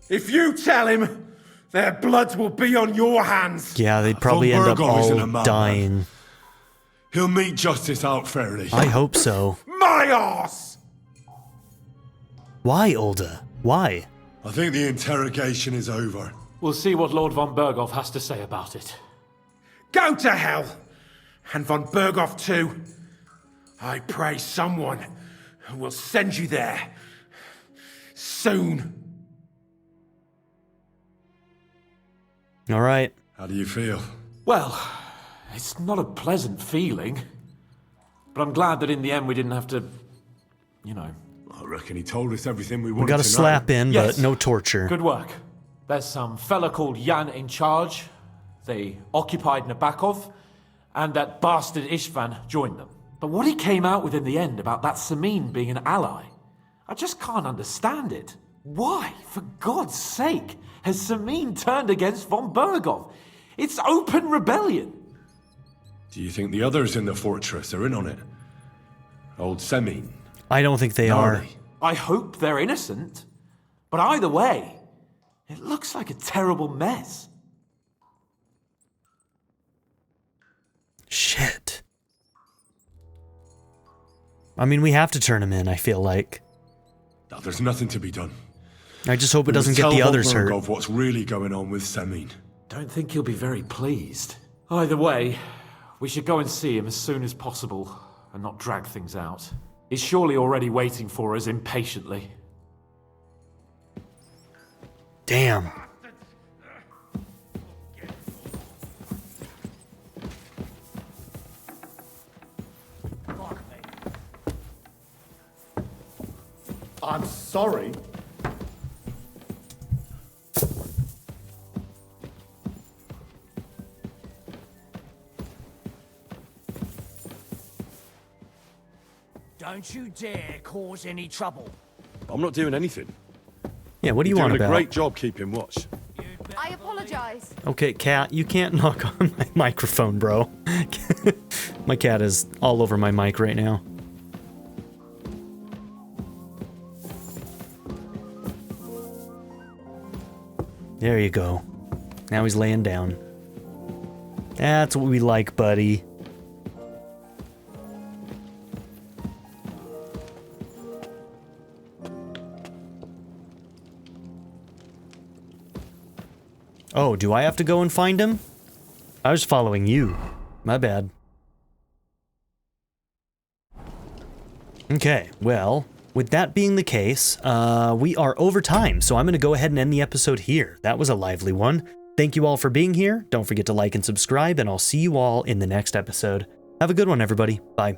If you tell him, their blood will be on your hands! Yeah, they'd probably Von end up Bergow isn't a all madman. dying. He'll meet justice out fairly. I hope so. My arse! Why, Olda? Why? I think the interrogation is over. We'll see what Lord von Bergow has to say about it. Go to hell! And von Bergow too. I pray someone will send you there. Soon. All right. How do you feel? Well, it's not a pleasant feeling. But I'm glad that in the end we didn't have to, you know... I reckon he told us everything we We wanted got a to slap know. in, Yes. but no torture. Good work. There's some fella called Jan in charge. They occupied Nebakov, and that bastard Istvan joined them. But what he came out with in the end about that Samin being an ally, I just can't understand it. Why, for God's sake, has Samin turned against von Bergow? It's open rebellion. Do you think the others in the fortress are in on it? Old Semin? I don't think they are. I hope they're innocent. But either way, it looks like a terrible mess. Shit. I mean, we have to turn him in, I feel like. No, there's nothing to be done. I just hope it We must doesn't get tell the von others hurt. Bergow what's really going on with Semin. Don't think he'll be very pleased. Either way, we should go and see him as soon as possible and not drag things out. He's surely already waiting for us impatiently. Damn. I'm sorry. Don't you dare cause any trouble. I'm not doing anything. Yeah, what do you You're want doing about? a great job keeping watch. I apologize. apologize. Okay, cat, you can't knock on my microphone, bro. My cat is all over my mic right now. There you go. Now he's laying down. That's what we like, buddy. Oh, do I have to go and find him? I was following you. My bad. Okay, well, with that being the case, we are over time, so I'm going to go ahead and end the episode here. That was a lively one. Thank you all for being here. Don't forget to like and subscribe, and I'll see you all in the next episode. Have a good one, everybody. Bye.